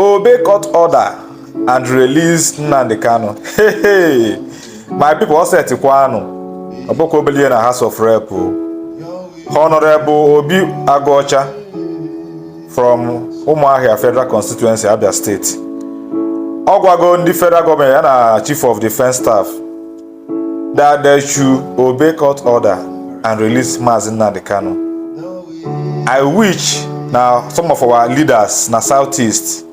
obey court order and release Nnamdi Kanu. Hey, my people all set Kwanu. Oboko Obeli na House of Rep. Honorable Obi Aguocha from Umuahia Federal Constituency, Abia State. Ogwago the federal government and Chief of Defense Staff that they should obey court order and release Mazi Nnamdi Kanu. I wish now some of our leaders in the Southeast,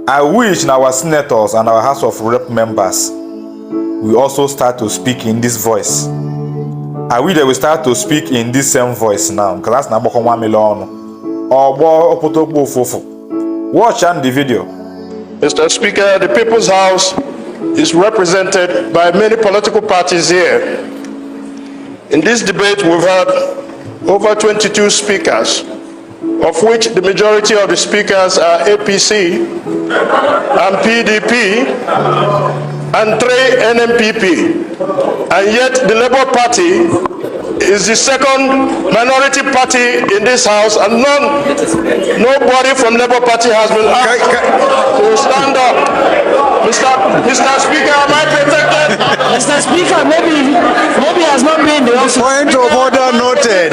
I wish now our senators and our House of Rep members will also start to speak in this voice. I wish they will start to speak in this same voice now, because that's not 1 million. Watch on the video. Mr. Speaker, the People's House is represented by many political parties here. In this debate, we've had over 22 speakers, of which the majority of the speakers are APC and PDP and 3 NMPP. And yet the Labour Party is the second minority party in this House, and nobody from Labour Party has been asked to stand up. Mr. Speaker, am I protected? Mr. Speaker, maybe has not been the office. Point of order noted.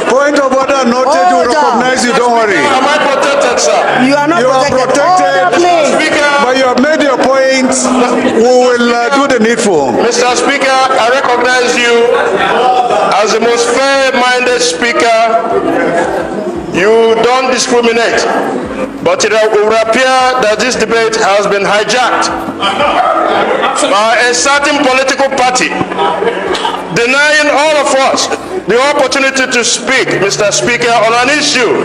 Point of order noted. You recognize you. Don't worry. Am I protected, sir? You are not protected. But you have made your point. We will do the needful. Mr. Speaker, I recognize you as the most fair-minded speaker. You don't discriminate. But it will appear that this debate has been hijacked by a certain political party, denying all of us the opportunity to speak, Mr. Speaker, on an issue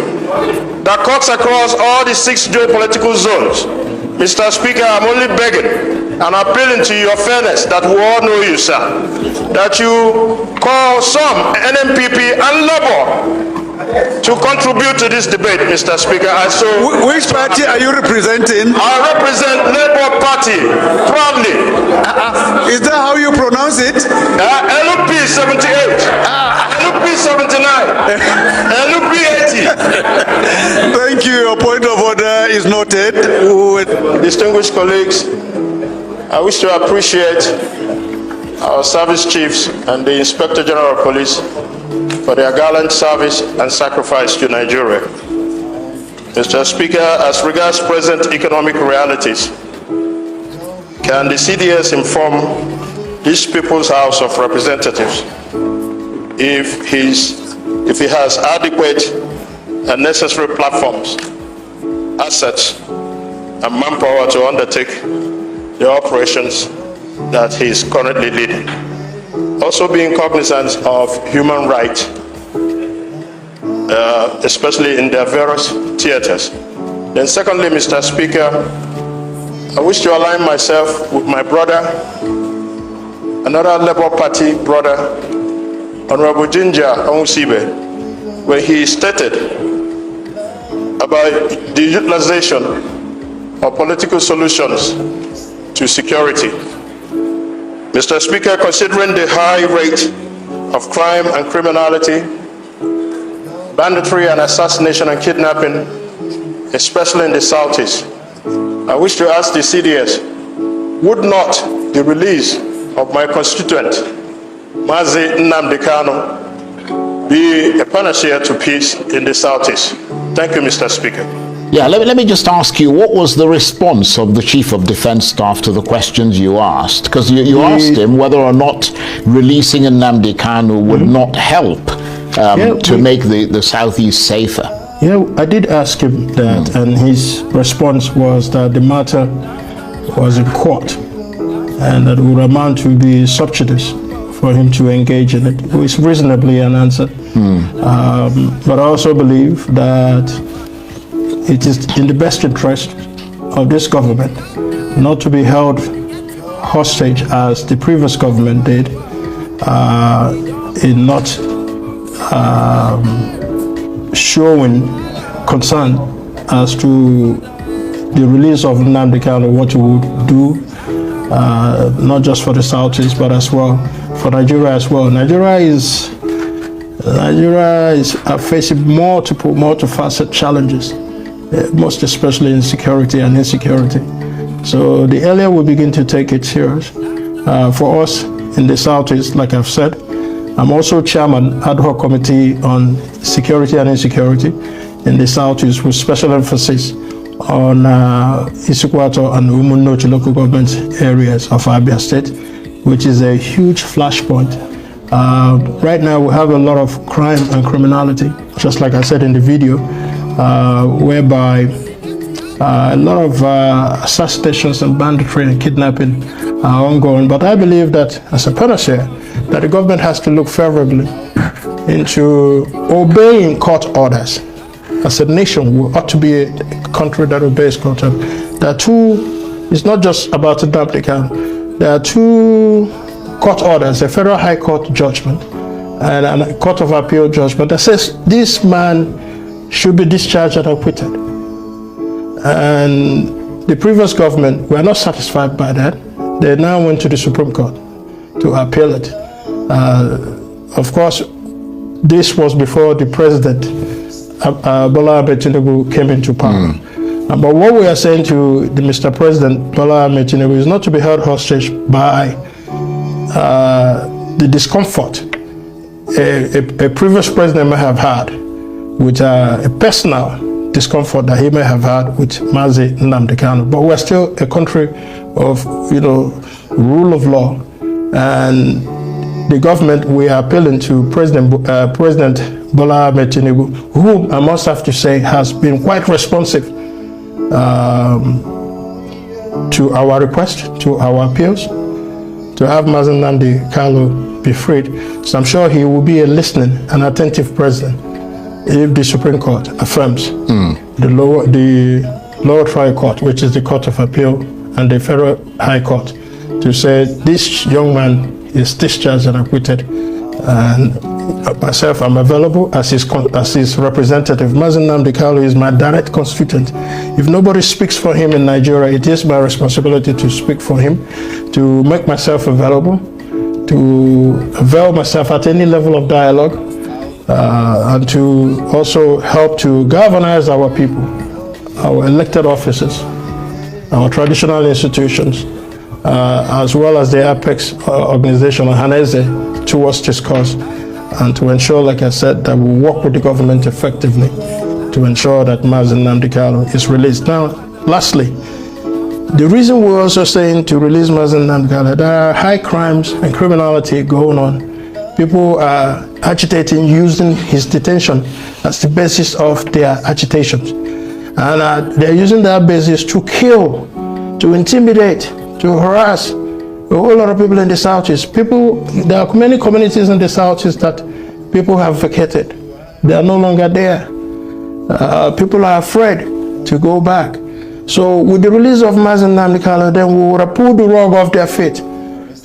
that cuts across all the 6 geopolitical zones. Mr. Speaker, I'm only begging and appealing to your fairness that we all know you, sir, that you call some NMPP and Labour to contribute to this debate, Mr. Speaker. Which party are you representing? I represent Labour Party, proudly. Is that how you pronounce it? LP 78, LP 79, LP 80. Thank you. Your point of order is noted. Distinguished colleagues, I wish to appreciate our service chiefs and the Inspector General of Police for their gallant service and sacrifice to Nigeria. Mr. Speaker, as regards present economic realities, can the CDS inform this People's House of Representatives if he has adequate and necessary platforms, assets, and manpower to undertake the operations that he is currently leading? Also being cognizant of human rights, especially in their various theaters. Then secondly, Mr. Speaker, I wish to align myself with my brother, another Labour Party brother, Honorable Ginger Onwusibe, where he stated about the utilization of political solutions to security. Mr. Speaker, considering the high rate of crime and criminality, banditry and assassination and kidnapping, especially in the Southeast, I wish to ask the CDS, would not the release of my constituent, Mazi Nnamdi Kanu, be a panacea to peace in the Southeast? Thank you, Mr. Speaker. Yeah, let me just ask you, what was the response of the Chief of Defense Staff to the questions you asked? Because you asked him whether or not releasing Nnamdi Kanu would not help to make the Southeast safer. Yeah, I did ask him that, and his response was that the matter was in court and that it would amount to be subsidies for him to engage in it, which is reasonably an answer. But I also believe that it is in the best interest of this government not to be held hostage as the previous government did in not showing concern as to the release of Nnamdi Kanu, what it would do, not just for the Southeast, but as well for Nigeria as well. Nigeria is facing multiple, multifaceted challenges most especially in security and insecurity. So the earlier we begin to take it serious, for us in the Southeast, like I've said, I'm also chairman ad hoc committee on security and insecurity in the Southeast with special emphasis on Isukwato and Umunnochi local government areas of Abia State, which is a huge flashpoint. Right now we have a lot of crime and criminality, just like I said in the video, whereby a lot of assassinations and banditry and kidnapping are ongoing. But I believe that as a panacea, that the government has to look favorably into obeying court orders. As a nation, we ought to be a country that obeys court orders. There are two, it's not just about Nnamdi Kanu. There are two court orders, a federal high court judgment and a court of appeal judgment that says this man should be discharged and acquitted. And the previous government were not satisfied by that. They now went to the Supreme Court to appeal it. Of course, this was before the president, Bola Ahmed Tinubu, came into power. But what we are saying to the Mr. President, Bola Ahmed Tinubu, is not to be held hostage by the discomfort a previous president may have had with a personal discomfort that he may have had with Mazi Nnamdi Kanu. But we're still a country of, rule of law, and the government, we are appealing to President Bola Ahmed Tinubu, who I must have to say has been quite responsive to our request, to our appeals, to have Mazi Nnamdi Kanu be freed. So I'm sure he will be a listening and attentive president if the Supreme Court affirms the lower trial court, which is the Court of Appeal, and the Federal High Court, to say this young man is discharged and acquitted. And myself, I'm available as his representative. Mazi Nnamdi Kanu is my direct constituent. If nobody speaks for him in Nigeria, it is my responsibility to speak for him, to make myself available, to avail myself at any level of dialogue, and to also help to galvanize our people, our elected officers, our traditional institutions, as well as the Apex organization, Haneze, towards this cause, and to ensure, like I said, that we work with the government effectively to ensure that Mazi Nnamdi Kanu is released. Now, lastly, the reason we're also saying to release Mazi Nnamdi Kanu, there are high crimes and criminality going on. People are agitating, using his detention as the basis of their agitations. And they're using that basis to kill, to intimidate, to harass a whole lot of people in the Southeast. There are many communities in the Southeast that people have vacated. They are no longer there. People are afraid to go back. So with the release of Mazi Nnamdi Kanu, then we will pull the rug off their feet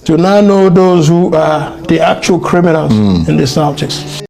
to now know those who are the actual criminals in the Southeast.